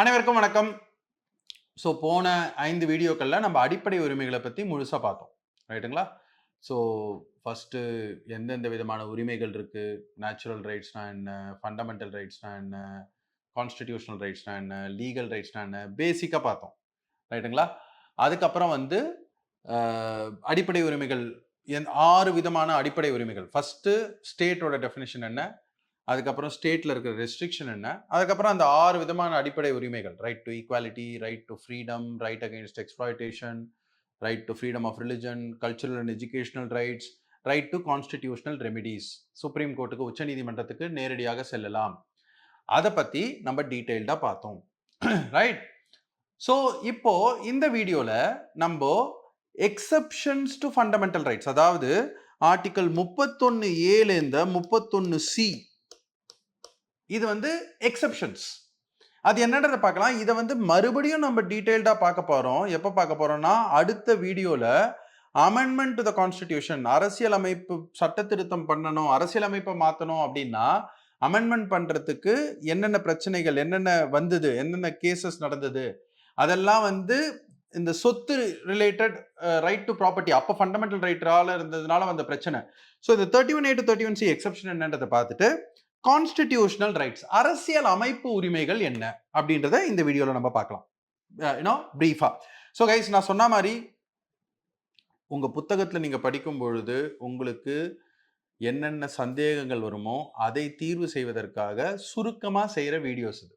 அனைவருக்கும் வணக்கம். போன 5 வீடியோக்கள்ல நம்ம அடிப்படை உரிமைகள பத்தி முழுசா பார்த்தோம். ரைட்டுங்களா? ஸோ ஃபர்ஸ்ட்டு எந்தெந்த விதமான உரிமைகள் இருக்கு? நேச்சுரல் ரைட்ஸ்னா என்ன? ஃபண்டமெண்டல் ரைட்ஸ்னா என்ன? கான்ஸ்டிடியூஷனல் ரைட்ஸ்னா என்ன? லீகல் ரைட்ஸ்னா என்ன? பேசிக்கா பார்த்தோம். ரைட்டுங்களா? அதுக்கப்புறம் வந்து அ அடிப்படை உரிமைகள் 6 விதமான அடிப்படை உரிமைகள். ஃபர்ஸ்ட்டு ஸ்டேட்டோட டெஃபினிஷன் என்ன? அதுக்கப்புறம் ஸ்டேட்ல இருக்கிற ரெஸ்ட்ரிக்ஷன் என்ன? அதுக்கப்புறம் அந்த 6 விதமான அடிப்படை உரிமைகள். Right to equality, right to freedom, right against exploitation, right to freedom of religion, cultural and educational rights, right to constitutional remedies. Supreme கோர்ட்டுக்கு உச்சநீதிமன்றத்துக்கு நேரடியாக செல்லலாம். அத பத்தி நம்ம டீடைல்டா பார்த்தோம். ரைட்? ஸோ இப்போ இந்த வீடியோல நம்போ எக்ஸெப்ஷன்ஸ் டு ஃபண்டமெண்டல் ரைட்ஸ், அதாவது ஆர்டிகல் 31A லேருந்து 31C, இது வந்து எக்ஸெப்ஷன்ஸ். அது என்னன்றத பார்க்கலாம். இத வந்து மறுபடியும் நம்ம டீடைல்டா பார்க்க போறோம். எப்ப பார்க்க போறோம்னா, அடுத்த வீடியோல அமெண்ட்மென்ட் டு த கான்ஸ்டிடியூஷன், அரசியல் அமைப்பு சட்ட திருத்தம் பண்ணணும், அரசியல் அமைப்பை மாத்தணும் அப்படின்னா, அமெண்ட்மென்ட் பண்றதுக்கு என்னென்ன பிரச்சனைகள், என்னென்ன வந்தது, என்னென்ன கேசஸ் நடந்தது, அதெல்லாம் வந்து இந்த சொத்து ரிலேட்டட் ரைட் டு ப்ராப்பர்ட்டி, அப்ப ஃபண்டமெண்டல் ரைட்டால இருந்ததுனால வந்த பிரச்சனை. ஸோ இந்த 31A to 31C எக்ஸெப்ஷன் என்னன்றதை பார்த்துட்டு, கான்ஸ்டிடியூஷனல் ரைட்ஸ், அரசியல் அமைப்பு உரிமைகள் என்ன அப்படின்றத இந்த வீடியோல நம்ம பார்க்கலாம். பிரீஃபா. ஸோ கைஸ், நான் சொன்ன மாதிரி உங்க புத்தகத்துல நீங்க படிக்கும் பொழுது உங்களுக்கு என்னென்ன சந்தேகங்கள் வருமோ அதை தீர்வு செய்வதற்காக சுருக்கமா செய்யற வீடியோஸ் இது.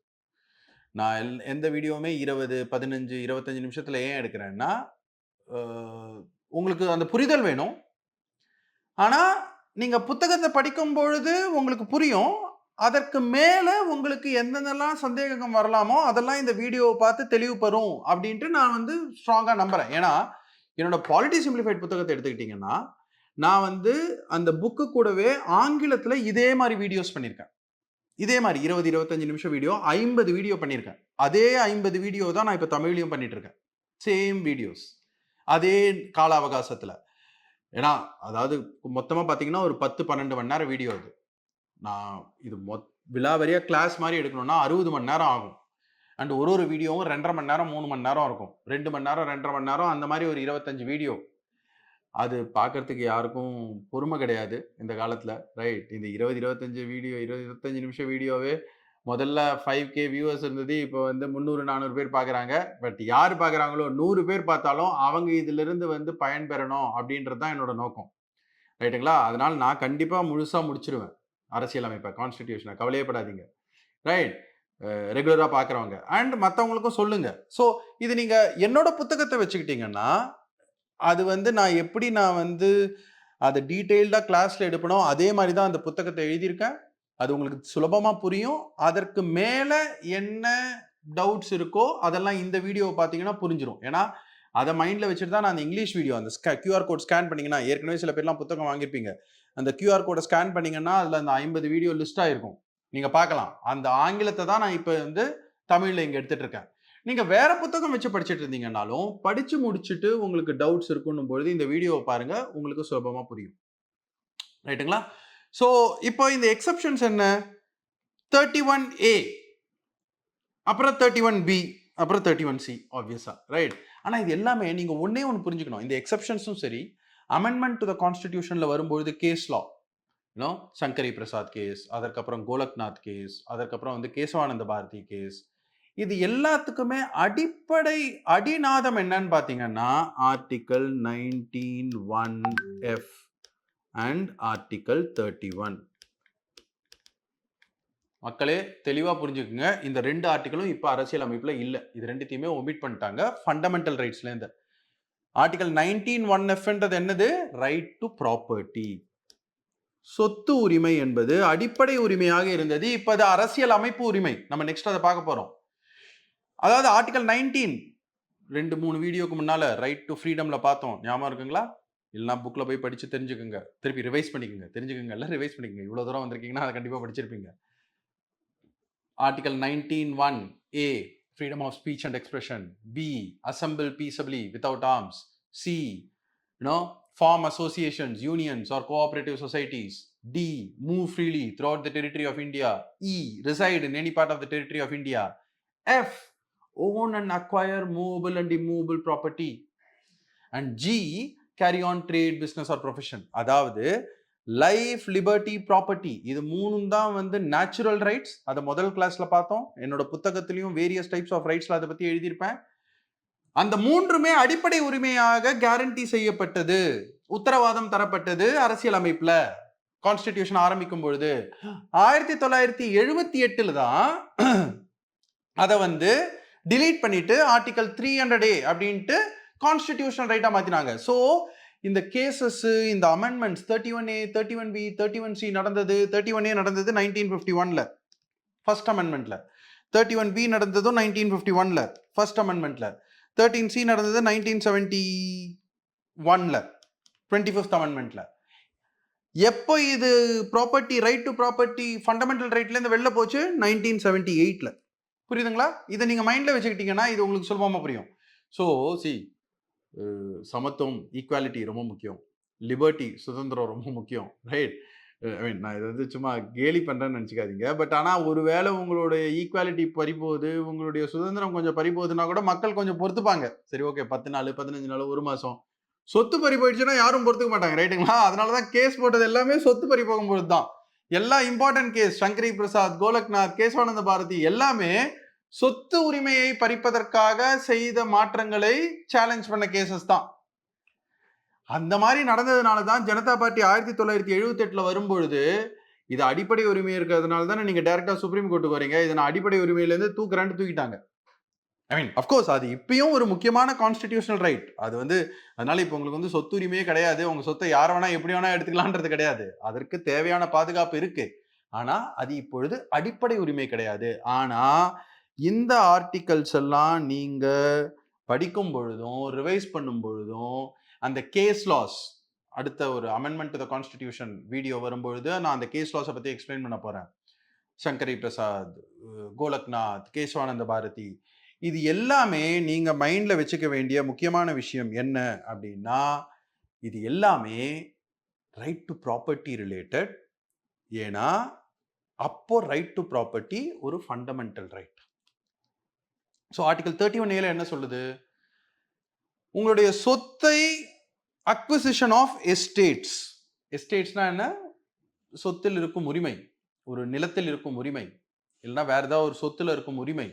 நான் எந்த வீடியோவுமே 20, 15, 25 நிமிஷத்துல ஏன் எடுக்கிறேன்னா, உங்களுக்கு அந்த புரிதல் வேணும். ஆனா நீங்க புத்தகத்தை படிக்கும் பொழுது உங்களுக்கு புரியும். அதற்கு மேல உங்களுக்கு என்னென்னலாம் சந்தேகம் வரலாமோ அதெல்லாம் இந்த வீடியோவை பார்த்து தெளிவு பெறும் அப்படின்ட்டு நான் வந்து ஸ்ட்ராங்கா நம்புறேன். ஏன்னா என்னோட பாலிட்டி சிம்பிளிஃபைட் புத்தகத்தை எடுத்துக்கிட்டீங்கன்னா, நான் வந்து அந்த புக்கு கூடவே ஆங்கிலத்துல இதே மாதிரி வீடியோஸ் பண்ணியிருக்கேன். இதே மாதிரி 20, 25 நிமிஷம் வீடியோ 50 வீடியோ பண்ணியிருக்கேன். அதே 50 வீடியோ தான் நான் இப்ப தமிழ்லயும் பண்ணிட்டு இருக்கேன். Same videos. அதே கால அவகாசத்துல. ஏன்னா, அதாவது மொத்தமா பார்த்தீங்கன்னா, ஒரு 10, 12 மணி நேரம் வீடியோ அது. நான் இது விலாவாரியா கிளாஸ் மாரி எடுக்கணும்னா 60 மணி நேரம் ஆகும். அண்ட் ஒரு வீடியோவும் 2:30 மணி நேரம், 3 மணி நேரம் இருக்கும். 2 மணி நேரம், 2:30 மணி நேரம், அந்த மாரி ஒரு 25 வீடியோ. அது பார்க்கறதுக்கு யாருக்கும் பொறுமை கிடையாது இந்த காலத்துல. ரைட். இந்த 20, 25 வீடியோ, 20, 25 நிமிஷம் வீடியோவே முதல்ல 5K வியூவர்ஸ் இருந்தது. இப்போ வந்து 300, 400 பேர் பார்க்குறாங்க. பட் யார் பார்க்குறாங்களோ, 100 பேர் பார்த்தாலும் அவங்க இதிலிருந்து வந்து பயன்பெறணும் அப்படின்றது தான் என்னோட நோக்கம். ரைட்டுங்களா? அதனால நான் கண்டிப்பா முழுசா முடிச்சிருவேன். அரசியலமைப்ப, கான்ஸ்டிடியூஷன. கவலையே படாதீங்க. ரைட். ரெகுலரா பார்க்குறவங்க. அண்ட் மத்தவங்களுக்கும் சொல்லுங்க. ஸோ இது நீங்க என்னோட புத்தகத்த வச்சுக்கிட்டீங்கன்னா, அது வந்து நான் வந்து அத டீட்டெயில்டா கிளாஸ்ல எடுப்பனோ, அதே மாரி தான் அந்த புத்தகத்த எழுதியிருக்கேன். அது உங்களுக்கு சுலபமா புரியும். அதற்கு மேல என்ன டவுட்ஸ் இருக்கோ, அதெல்லாம் இந்த வீடியோவ பார்த்தீங்கன்னா புரிஞ்சிரும். ஏன்னா, அத மைண்ட்ல வச்சுட்டு தான் நான் அந்த இங்கிலீஷ் வீடியோ, அந்த QR கோட் ஸ்கேன் பண்ணீங்கன்னா, ஏற்கனவே சில பேர்லாம் புத்தகம் வாங்கியிருப்பீங்க. அந்த QR கோட ஸ்கேன் பண்ணீங்கன்னா, அதுல அந்த 50 வீடியோ லிஸ்ட் ஆயிருக்கும். நீங்க பார்க்கலாம். அந்த ஆங்கிலத்த தான் நான் இப்ப வந்து தமிழ்ல இங்க எடுத்துட்டு இருக்கேன். நீங்க வேற புத்தகம் வச்சு படிச்சுட்டு இருந்தீங்கன்னாலும், படிச்சு முடிச்சுட்டு உங்களுக்கு டவுட்ஸ் இருக்குன்னும் பொழுது இந்த வீடியோவ பாருங்க. உங்களுக்கு சுலபமா புரியும். ரைட்டுங்களா? ஸோ, இப்போ இந்த எக்செப்ஷன்ஸ் என்ன? 31A, அப்புறம் 31B, அப்புறம் 31C ஆப்வியஸா. ரைட். ஆனா இது எல்லாமே நீங்க ஒண்ணே ஒண்ணு புரிஞ்சுக்கணும். இந்த எக்செப்ஷன்ஸும் சரி, அமெண்ட்மென்ட் டு த கான்ஸ்டிடியூஷன்ல வரும்பொழுது கேஸ் லா, சங்கரி பிரசாத் கேஸ், அதற்கப்புறம் கோலக்நாத் கேஸ், அதற்கப்புறம் வந்து கேசவானந்த பாரதி கேஸ், இது எல்லாத்துக்குமே அடிப்படை அடிநாதம் என்னன்னு பார்த்தீங்கன்னா, ஆர்டிகல் 19(1)(f) அண்ட் ஆர்டிகல் 31. மக்களே தெளிவா புரிஞ்சுக்குங்க. இந்த 2 ஆர்டிகளும் இப்ப அரசியல் அமைப்புல இல்ல. இது 2த்தையுமே ஒமிட் பண்ணிட்டாங்க ஃபண்டமெண்டல் ரைட்ஸ்ல இருந்து. ஆர்டிகல் 19(1)(f) என்னது? Right to property. சொத்து உரிமை என்பது அடிப்படை உரிமையாக இருந்தது. இப்ப அது அரசியல் அமைப்பு உரிமை. நம்ம நெக்ஸ்ட் அதை பார்க்க போறோம். அதாவது ஆர்டிகல் 19 2, 3 வீடியோக்கு முன்னால ரைட் டு ஃப்ரீடம்ல பார்த்தோம். ஞாபகம் இருக்குங்களா? இல்லனா புக்ல போய் படிச்சு தெரிஞ்சுக்குங்க. திருப்பி ரிவைஸ் பண்ணிக்கங்க. தெரிஞ்சுக்குங்க இல்ல ரிவைஸ் பண்ணிக்கங்க. இவ்வளவு தூரம் வந்திருக்கீங்கன்னா அதை கண்டிப்பா படிச்சிருப்பீங்க. Article 19(1)(a), freedom of speech and expression. B, assemble peaceably without arms. C, form associations, unions or cooperative societies. D, move freely throughout the territory of India. E, reside in any part of the territory of India. F, own and acquire movable and immovable property. And G, carry on trade, business or profession. அதாவது life, liberty, property, இது மூணும் தான் வந்து natural rights. அதை முதல் கிளாஸ்ல பார்த்தோம். என்னோட புத்தகத்திலையும் வேரியஸ் டைப்ஸ் ஆஃப் ரைட்ஸ்ல அதை பத்தி எழுதியிருப்பேன். அந்த மூன்றுமே அடிப்படை உரிமையாக கேரண்டி செய்யப்பட்டது, உத்தரவாதம் தரப்பட்டது அரசியல் அமைப்புல. கான்ஸ்டிடியூஷன் ஆரம்பிக்கும் பொழுது 1978 தான் அதை வந்து டிலீட் பண்ணிட்டு ஆர்டிகல் 300A அப்படின்ட்டு கான்ஸ்டிடியூஷனல் ரைட்டா மாத்தினாங்க. ஸோ இந்த கேசஸ், இந்த அமெண்ட்மெண்ட்ஸ் 31A, 31B, 31C நடந்தது. 31A நடந்தது 1951ல ஃபர்ஸ்ட் அமெண்ட்மெண்ட்ல. 31B நடந்ததும் 1951ல first அமெண்ட்மெண்ட்ல. 13C நடந்தது 1971ல 25th அமெண்ட்மெண்ட்ல. எப்போ இது property, right to property fundamental ரைட்ல இருந்து வெளில போச்சு? 1978ல. புரியுதுங்களா? இதை நீங்க மைண்ட்ல வச்சுக்கிட்டீங்கன்னா இது உங்களுக்கு சுலபமா புரியும். ஸோ சமத்துவம், ஈக்குவாலிட்டி ரொம்ப முக்கியம். லிபர்ட்டி, சுதந்திரம் ரொம்ப முக்கியம். ரைட்? ஐ மீன், நான் இதை வந்து சும்மா கேலி பண்றேன்னு நினச்சிக்காதீங்க. பட் ஆனால் ஒருவேளை உங்களுடைய ஈக்குவாலிட்டி பறிபோகுது, உங்களுடைய சுதந்திரம் கொஞ்சம் பறிபோகுதுன்னா கூட மக்கள் கொஞ்சம் பொறுத்துப்பாங்க. சரி, ஓகே, 10 நாள், 15 நாள், 1 மாதம். சொத்து பறி போயிடுச்சுன்னா யாரும் பொறுத்துக்க மாட்டாங்க. ரைட்டுங்களா? அதனால தான் கேஸ் போட்டது எல்லாமே சொத்து பறி போகும்போது தான். எல்லா இம்பார்ட்டன்ட் கேஸ், சங்கரி பிரசாத், கோலக்நாத், கேசவானந்த பாரதி, எல்லாமே சொத்து உரிமையை பறிப்பதற்காக செய்த மாற்றங்களை சேலஞ்ச் பண்ண கேசஸ் தான். அந்த மாதிரி நடந்ததுனால தான் ஜனதா பார்ட்டி 1978ல வரும்பொழுது இது அடிப்படை உரிமை இருக்கிறதுனால தானே நீங்க டைரக்டா சுப்ரீம் கோர்ட்டுக்கு வரீங்க. இதை நான் அடிப்படை உரிமையிலேருந்து தூக்கிட்டாங்க. ஐ மீன், அஃப்கோர்ஸ் அது இப்பயும் ஒரு முக்கியமான கான்ஸ்டிடியூஷனல் ரைட். அது வந்து அதனால இப்போ உங்களுக்கு வந்து சொத்து உரிமையே கிடையாது, உங்க சொத்தை யார வேணா எப்படி வேணா எடுத்துக்கலான்றது கிடையாது. அதற்கு தேவையான பாதுகாப்பு இருக்கு. ஆனா அது இப்பொழுது அடிப்படை உரிமை கிடையாது. ஆனா இந்த ஆர்டிகல்ஸ் எல்லாம் நீங்க படிக்கும் பொழுதும், ரிவைஸ் பண்ணும் பொழுதும், அந்த கேஸ் லாஸ், அடுத்த ஒரு amendment to the constitution video வரும்பொழுது நான் அந்த கேஸ் லாஸை பத்தி எக்ஸ்பிளைன் பண்ண போறேன். சங்கரி பிரசாத், கோலக்நாத், கேசவானந்த பாரதி, இது எல்லாமே நீங்க மைண்ட்ல வச்சுக்க வேண்டிய முக்கியமான விஷயம் என்ன அப்படின்னா, இது எல்லாமே ரைட் டு ப்ராப்பர்ட்டி ரிலேட்டட். ஏன்னா அப்போ ரைட் டு ப்ராப்பர்ட்டி ஒரு fundamental right. So article 31A என்ன சொல்லுது? உங்களுடைய சொத்தை அக்விசிஷன் ஆஃப் எஸ்டேட்ஸ். எஸ்டேட்ஸ்னா என்ன? சொத்தில் இருக்கும் உரிமை, ஒரு நிலத்தில் இருக்கும் உரிமை, இல்லைன்னா வேற ஏதாவது ஒரு சொத்துல இருக்கும் உரிமை.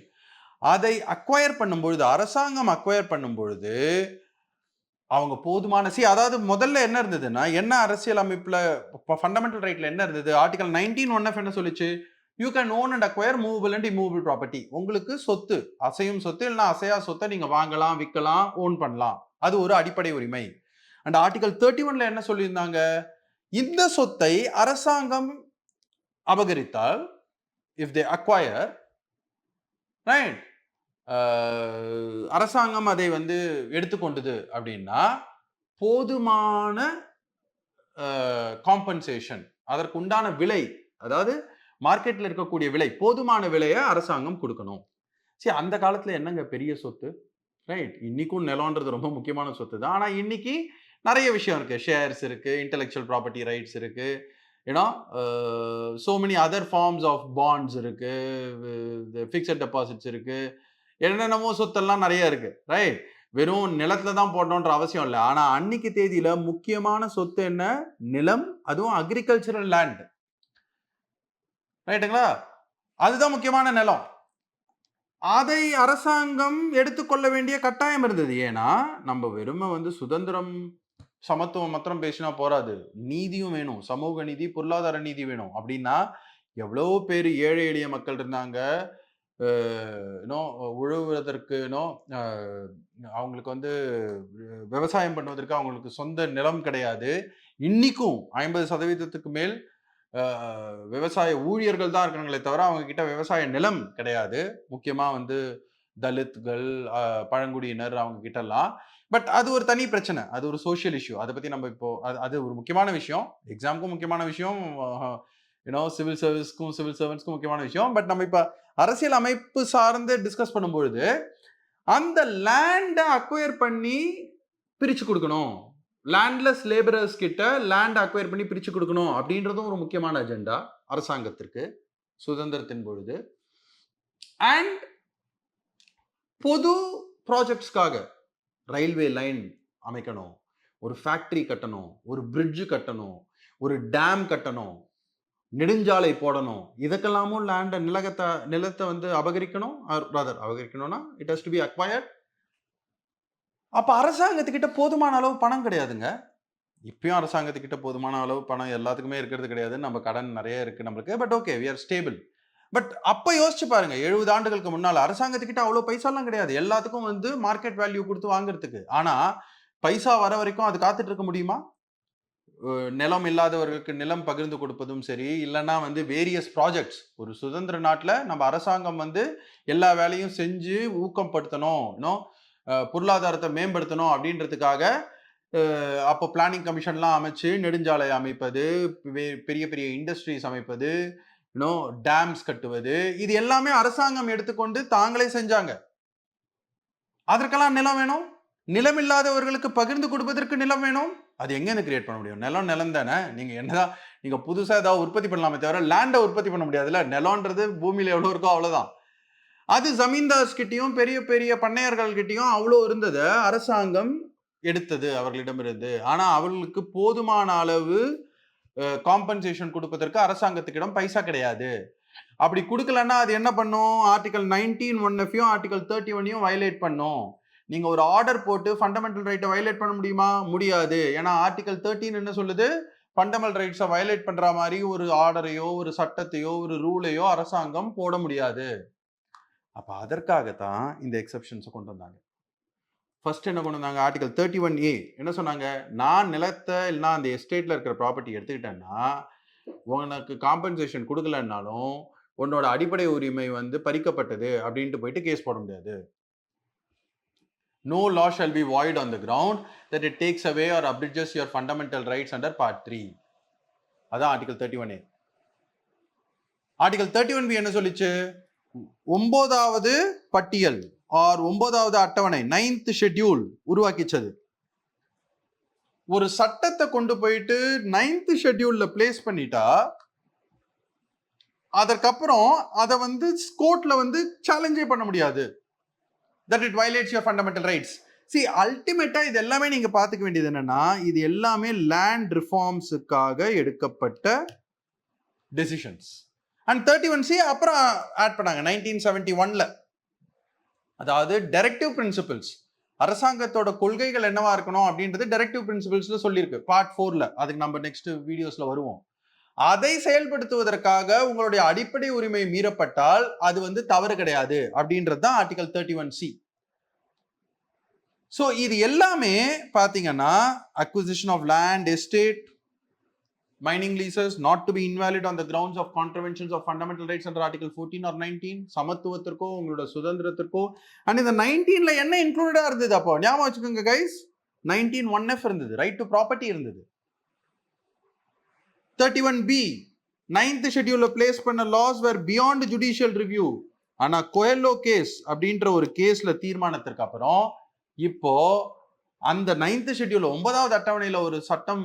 அதை அக்வயர் பண்ணும்பொழுது, அரசாங்கம் அக்வயர் பண்ணும்பொழுது அவங்க போதுமான அதாவது முதல்ல என்ன இருந்ததுன்னா, என்ன அரசியல் அமைப்புல ஃபண்டமெண்டல் ரைட்ல என்ன இருந்தது? ஆர்டிகல் 19(1)(f) என்ன சொல்லிச்சு? You can own and acquire movable and immovable property. உங்களுக்கு சொத்து, அசையும் சொத்து இல்லைன்னா அசையா சொத்தை நீங்க வாங்கலாம், விற்கலாம், ஓன் பண்ணலாம். அது ஒரு அடிப்படை உரிமை. அண்ட் ஆர்டிகல் 31ல என்ன சொல்லியிருந்தாங்க? இந்த சொத்தை அரசாங்கம் அபகரித்தால், இஃப் தே அக்வயர், ரைட், அரசாங்கம் அதை வந்து எடுத்துக்கொண்டது அப்படின்னா போதுமான காம்பன்சேஷன், அதற்கு உண்டான விலை, அதாவது மார்க்கெட்ல இருக்கக்கூடிய விலை, போதுமான விலையை அரசாங்கம் கொடுக்கணும். சரி, அந்த காலத்துல என்னங்க பெரிய சொத்து? ரைட், இன்னைக்கும் நிலம்ன்றது ரொம்ப முக்கியமான சொத்து தான். ஆனா இன்னைக்கு நிறைய விஷயம் இருக்கு. ஷேர்ஸ் இருக்கு, இன்டெலெக்சுவல் ப்ராப்பர்ட்டி ரைட்ஸ் இருக்கு, ஏன்னா so many other forms of bonds இருக்கு, ஃபிக்ஸட் டெபாசிட்ஸ் இருக்கு, என்னென்னமோ சொத்தெல்லாம் நிறைய இருக்கு. ரைட், வெறும் நிலத்துல தான் போடணுன்ற அவசியம் இல்லை. ஆனா அன்னைக்கு தேதியில முக்கியமான சொத்து என்ன? நிலம், அதுவும் அக்ரிகல்ச்சரல் லேண்ட். ரைட்டுங்களா? அதுதான் முக்கியமான நிலம். அதை அரசாங்கம் எடுத்துக்கொள்ள வேண்டிய கட்டாயம் இருந்தது. ஏன்னா நம்ம வெறுமை வந்து சுதந்திரம், சமத்துவம் மாத்திரம் பேசினா போராது, நீதியும் வேணும், சமூக நீதி, பொருளாதார நீதி வேணும். அப்படின்னா எவ்வளவு பேர் ஏழை எளிய மக்கள் இருந்தாங்க, உழுவுவதற்கு அவங்களுக்கு வந்து விவசாயம் பண்ணுவதற்கு அவங்களுக்கு சொந்த நிலம் கிடையாது. இன்னைக்கும் 50% மேல் விவசாய ஊழியர்கள் தான் இருக்கிறாங்களே தவிர அவங்க கிட்ட விவசாய நிலம் கிடையாது. முக்கியமா வந்து தலித்கள், பழங்குடியினர், அவங்க கிட்ட எல்லாம். பட் அது ஒரு தனி பிரச்சனை, அது ஒரு சோஷியல் இஷ்யூ. அதை பத்தி நம்ம இப்போ அது ஒரு முக்கியமான விஷயம், எக்ஸாமுக்கும் முக்கியமான விஷயம், சிவில் சர்வீஸ்க்கும் சிவில் சர்வன்ஸ்க்கும் முக்கியமான விஷயம். பட் நம்ம இப்ப அரசியல் அமைப்பு சார்ந்து டிஸ்கஸ் பண்ணும்பொழுது அந்த லேண்டை அக்வயர் பண்ணி பிரிச்சு கொடுக்கணும், லேண்ட்லெஸ் லேபரர்ஸ் கிட்ட லேண்ட் அக்வயர் பண்ணி பிரிச்சு கொடுக்கணும் அப்படின்றதும் ஒரு முக்கியமான அஜெண்டா அரசாங்கத்திற்கு சுதந்திரத்தின் பொழுது. அண்ட் பொது ப்ராஜெக்ட்ஸ்க்காக ரயில்வே லைன் அமைக்கணும், ஒரு ஃபேக்டரி கட்டணும், ஒரு பிரிட்ஜ் கட்டணும், ஒரு டேம் கட்டணும், நெடுஞ்சாலை போடணும், இதுக்கெல்லாமும் நிலத்தை வந்து அபகரிக்கணும், அபகரிக்கணும்னா it has to be acquired. அப்ப அரசாங்கத்துக்கிட்ட போதுமான அளவு பணம் கிடையாதுங்க. இப்பயும் அரசாங்கத்துக்கிட்ட போதுமான அளவு பணம் எல்லாத்துக்குமே இருக்கிறது கிடையாது. நம்ம கடன் நிறைய இருக்கு நம்மளுக்கு. But okay, we are stable. But அப்ப யோசிச்சு பாருங்க, 70 ஆண்டுகளுக்கு முன்னால அரசாங்கத்துக்கிட்ட அவ்வளவு பைசாலாம் கிடையாது. எல்லாத்துக்கும் வந்து மார்க்கெட் வேல்யூ கொடுத்து வாங்குறதுக்கு. ஆனா பைசா வர வரைக்கும் அது காத்துட்டு இருக்க முடியுமா? நிலம் இல்லாதவர்களுக்கு நிலம் பகிர்ந்து கொடுப்பதும் சரி, இல்லைன்னா வந்து வேரியஸ் ப்ராஜெக்ட்ஸ். ஒரு சுதந்திர நாட்டில் நம்ம அரசாங்கம் வந்து எல்லா வேலையும் செஞ்சு ஊக்கப்படுத்தணும், பொருளாதாரத்தை மேம்படுத்தணும் அப்படின்றதுக்காக அப்போ பிளானிங் கமிஷன்லாம் அமைச்சு நெடுஞ்சாலை அமைப்பது, பெரிய பெரிய இண்டஸ்ட்ரீஸ் அமைப்பது, டேம்ஸ் கட்டுவது, இது எல்லாமே அரசாங்கம் எடுத்துக்கொண்டு தாங்களே செஞ்சாங்க. அதற்கெல்லாம் நிலம் வேணும். நிலம் இல்லாதவர்களுக்கு பகிர்ந்து கொடுப்பதற்கு நிலம் வேணும். அது எங்க கிரியேட் பண்ண முடியும்? நிலம் தானே. நீங்க என்னதான் நீங்க புதுசா ஏதாவது உற்பத்தி பண்ணலாமே தவிர லேண்டை உற்பத்தி பண்ண முடியாதுல்ல. நிலம்ன்றது பூமியில எவ்வளவு இருக்கோ அவ்வளவுதான். அது ஜமீன்தார்ஸ் கிட்டையும் பெரிய பெரிய பண்ணையர்கள் கிட்டையும் அவ்வளோ இருந்தது. அரசாங்கம் எடுத்தது அவர்களிடமிருந்து. ஆனா அவர்களுக்கு போதுமான அளவு காம்பன்சேஷன் கொடுப்பதற்கு அரசாங்கத்துக்கிடம் பைசா கிடையாது. அப்படி கொடுக்கலன்னா அது என்ன பண்ணும்? ஆர்டிகல் 19(1)யும் ஆர்டிகல் 31யும் வயலேட் பண்ணும். நீங்க ஒரு ஆர்டர் போட்டு ஃபண்டமெண்டல் ரைட்டை வயலேட் பண்ண முடியுமா? முடியாது. ஏன்னா ஆர்டிகல் 13 என்ன சொல்லுது? ஃபண்டமெண்டல் ரைட்ஸை வயலேட் பண்ற மாதிரி ஒரு ஆர்டரையோ, ஒரு சட்டத்தையோ, ஒரு ரூலையோ அரசாங்கம் போட முடியாது. அப்ப அதற்காகத்தான் இந்த எக்ஸெப்ஷன்ஸை கொண்டு வந்தாங்க. ஃபர்ஸ்ட் என்ன கொண்டு வந்தாங்க? ஆர்டிகல் 31A என்ன சொன்னாங்க? நான் நிலத்தை இல்லைன்னா அந்த எஸ்டேட்ல இருக்கிற ப்ராப்பர்ட்டி எடுத்துக்கிட்டேன்னா உனக்கு காம்பன்சேஷன் கொடுக்கலன்னாலும் உன்னோட அடிப்படை உரிமை வந்து பறிக்கப்பட்டது அப்படின்ட்டு போயிட்டு கேஸ் போட முடியாது. No law shall be void on the ground that it takes away or abridges your fundamental rights under part 3. அதான் ஆர்டிகல் 31A. ஆர்டிகல் 31B என்ன சொல்லிச்சு? 9வது பட்டியல் ஆர் 9வது அட்டவணை 9th ஷெட்யூல் உருவாக்கிச்சது. ஒரு சட்டத்தை கொண்டு போயிட்டு 9th ஷெட்யூல்ல பிளேஸ் பண்ணிட்டா அதற்கப்புறம் அதை வந்து கோர்ட்ல வந்து சேலஞ்சே பண்ண முடியாது. that it violates your fundamental rights. See, ultimately இது எல்லாமே நீங்க பாத்துக்க வேண்டியது என்னன்னா, இது எல்லாமே லேண்ட் ரிஃபார்ம்ஸுக்காக எடுக்கப்பட்ட டெசிஷன்ஸ். அண்ட் 31C அப்புறம் ஆட் பண்ணாங்க 1971ல. அதாவது டைரக்டிவ் பிரின்சிபிள்ஸ், அரசாங்கத்தோட கொள்கைகள் என்னவா இருக்கணும் அப்படின்றது டைரக்டிவ் பிரின்சிபிள்ஸ்ல சொல்லியிருக்கு பார்ட் 4ல. அதுக்கு நம்ம நெக்ஸ்ட் வீடியோஸ்ல வருவோம். அதை செயல்படுத்துவதற்காக உங்களுடைய அடிப்படை உரிமை மீறப்பட்டால் அது வந்து தவறு கிடையாது அப்படின்றது தான் ஆர்டிகல் 31C. ஸோ இது எல்லாமே பார்த்தீங்கன்னா acquisition of land, estate, mining leases not to be invalid on the grounds of contraventions of fundamental rights under article 14 or 19, சமத்துவத்திற்கோ உங்களோட சுதந்திரத்திற்கோ. அண்ட் இந்த 19ல என்ன இன்க்ளூடா இருந்தது? அப்போ ஞாபகம் வச்சுக்கோங்க கைஸ், 19(1)F இருந்தது, ரைட் டு ப்ராப்பர்ட்டி இருந்தது. 31B 9th ஷெட்யூல்ல பிளேஸ் பண்ண லாஸ் வேர் பியாண்ட் ஜுடிஷியல் ரிவ்யூ. ஆனா கோயலோ கேஸ் அப்படின்ற ஒரு கேஸ்ல தீர்மானத்திற்கு அப்புறம் இப்போ அந்த 9th ஷெட்யூல் 9வது அட்டவணையில ஒரு சட்டம்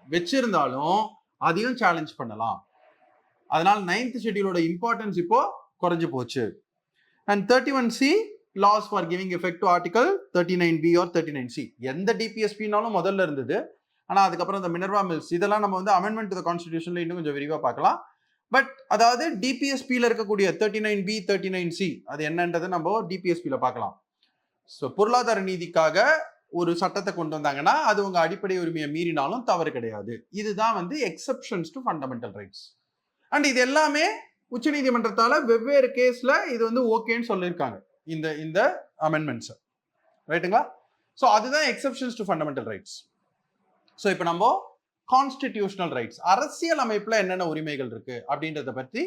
வச்சிருந்தாலும் அதையும் சேலஞ்ச் பண்ணலாம். அதனால 9th ஷெட்யூலோட இம்பார்ட்டன்ஸ் இப்போ குறைஞ்சு போச்சு. And 31C laws for giving effect to article 39B or 39C. எந்த டிபிஎஸ்பினாலும் முதல்ல இருந்தது. ஆனா அதுக்கப்புறம் இந்த மினர்வா மில்ஸ் இதெல்லாம் நம்ம வந்து அமெண்ட்மெண்ட் டு தி கான்ஸ்டிடியூஷன்ல இன்னும் கொஞ்சம் விரிவா பார்க்கலாம். பட் அதாவது டிபிஎஸ்பியில் இருக்கக்கூடிய 39B 39C அது என்னன்றது நம்ம டிபிஎஸ்பியில் பார்க்கலாம். ஸோ பொருளாதார நீதிக்காக ஒரு சட்டத்தை கொண்டு வந்தாங்கன்னா அது உங்க அடிப்படை உரிமையை மீறினாலும் தவறு கிடையாது. இதுதான் வந்து exceptions to fundamental rights. And இது எல்லாமே உச்சநீதிமன்றத்தால வெவ்வேறு கேஸ்ல இது வந்து ஓகேன்னு சொல்லியிருக்காங்க இந்த அமெண்ட்மெண்ட்ஸ், ரைட்டுங்களா? ஸோ அதுதான் exceptions to fundamental rights. So இப்போ நம்ம கான்ஸ்டிடியூஷனல் ரைட்ஸ், அரசியல் அமைப்புல என்னென்ன உரிமைகள் இருக்கு அப்படின்றத பற்றி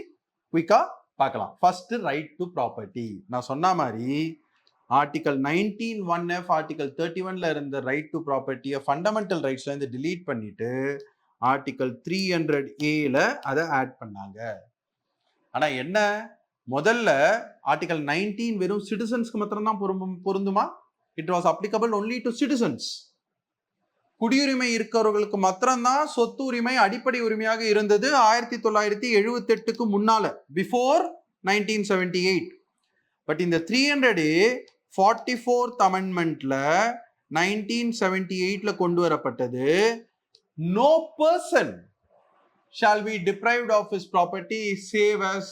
குயிக்கா பார்க்கலாம். First right to property. நான் சொன்ன மாதிரி ஆர்டிகல் 19(1)F ஆர்டிகல் 31ல இருந்த ரைட் டு ப்ராப்பர்ட்டியை ஃபண்டமெண்டல் ரைட்ஸ்ல இருந்து டிலீட் பண்ணிட்டு ஆர்டிகல் 300Aல அதை ஆட் பண்ணாங்க. ஆனா என்ன, முதல்ல ஆர்டிகல் 19 வெறும் சிட்டிசன்ஸ்க்கு மாத்திரம் தான் பொருந்துமா? It was applicable only to citizens. குடியுரிமை இருக்கிறவர்களுக்கு மாத்திரம்தான் சொத்து உரிமை அடிப்படை உரிமையாக இருந்தது 1978க்கு முன்னால, பிஃபோர் 1978. பட் இந்த 300A 44th amendmentல 1978ல கொண்டு வரப்பட்டது. No person shall be deprived of his property save as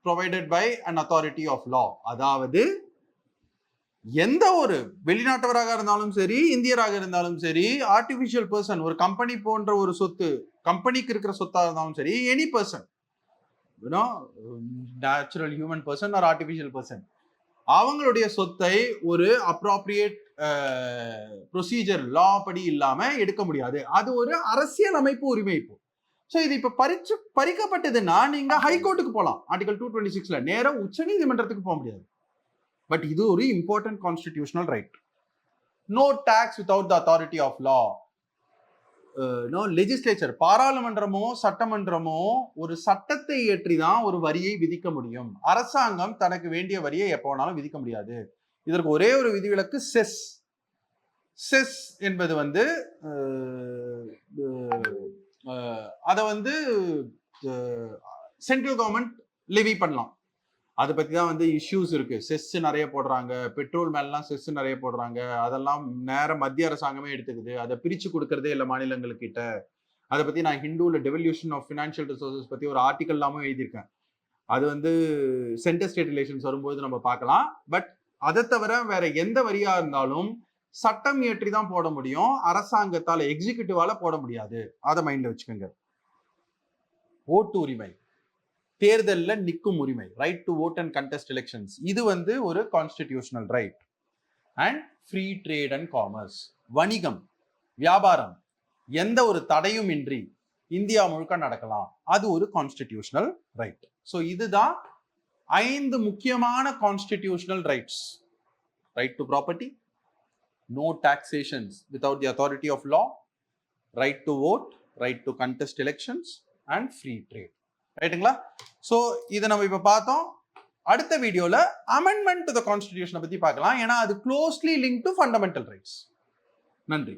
provided by an authority of law. அதாவது எந்த ஒரு வெளிநாட்டவராக இருந்தாலும் சரி, இந்தியராக இருந்தாலும் சரி, ஆர்டிபிஷியல் பர்சன், ஒரு கம்பெனி போன்ற ஒரு சொத்து, கம்பெனிக்கு இருக்கிற சொத்தாக இருந்தாலும் சரி, any person, natural human person or artificial person, அவங்களுடைய சொத்தை ஒரு அப்ராப்ரியேட் ப்ரொசீஜர் லா படி இல்லாம எடுக்க முடியாது. அது ஒரு அரசியல் அமைப்பு உரிமை. இப்போ ஸோ இது இப்ப பறிக்கப்பட்டதுன்னா நீங்க ஹைகோர்ட்டுக்கு போகலாம். ஆர்டிகல் 226ல நேரம் உச்ச நீதிமன்றத்துக்கு போக முடியாது. பட் இது ஒரு important constitutional right. No tax without the authority of law. No legislature, பாராளுமன்றமோ சட்டமன்றமோ ஒரு சட்டத்தை இயற்றி தான் ஒரு வரியை விதிக்க முடியும். அரசாங்கம் தனக்கு வேண்டிய வரியை எப்போ வேணாலும் விதிக்க முடியாது. இதற்கு ஒரே ஒரு விதிவிலக்கு செஸ். செஸ் என்பது வந்து அதை வந்து சென்ட்ரல் கவர்மெண்ட் லெவி பண்ணலாம். அதை பத்தி தான் வந்து இஷ்யூஸ் இருக்கு. செஸ் நிறைய போடுறாங்க, பெட்ரோல் மேலாம் செஸ் நிறைய போடுறாங்க. அதெல்லாம் நேரம் மத்திய அரசாங்கமே எடுத்துக்குது. அதை பிரிச்சு கொடுக்கறதே இல்லை மாநிலங்கள்கிட்ட. அதை பத்தி நான் ஹிந்துல டெவல்யூஷன் ஆஃப் ஃபினான்ஷியல் ரிசோர்சஸ் பத்தி ஒரு ஆர்டிகல் எல்லாமே எழுதியிருக்கேன். அது வந்து சென்டர் ஸ்டேட் ரிலேஷன்ஸ் வரும்போது நம்ம பார்க்கலாம். பட் அதை தவிர வேற எந்த வரியா இருந்தாலும் சட்டம் இயற்றி தான் போட முடியும், அரசாங்கத்தால எக்ஸிகியூட்டிவால போட முடியாது. அதை மைண்ட்ல வச்சுக்கோங்க. ஓட்டு உரிமை, தேர்தல்ல நிற்கும் உரிமை, right to vote and contest elections, இது வந்து ஒரு constitutional right. And free trade and commerce, வணிகம், வியாபாரம் எந்த ஒரு தடையும் இன்றி இந்தியா முழுக்க நடக்கலாம், அது ஒரு கான்ஸ்டிடியூஷனல் ரைட். ஸோ இதுதான் 5 முக்கியமான constitutional rights. Right to property, no taxations without the authority of law, right to vote, right to contest elections and free trade. ரைட்டுங்களா? ஸோ இதை நம்ம இப்போ பார்த்தோம். அடுத்த வீடியோல அமெண்ட்மெண்ட் டு த கான்ஸ்டிடியூஷனை பத்தி பார்க்கலாம். ஏன்னா அது closely link to fundamental rights. நன்றி.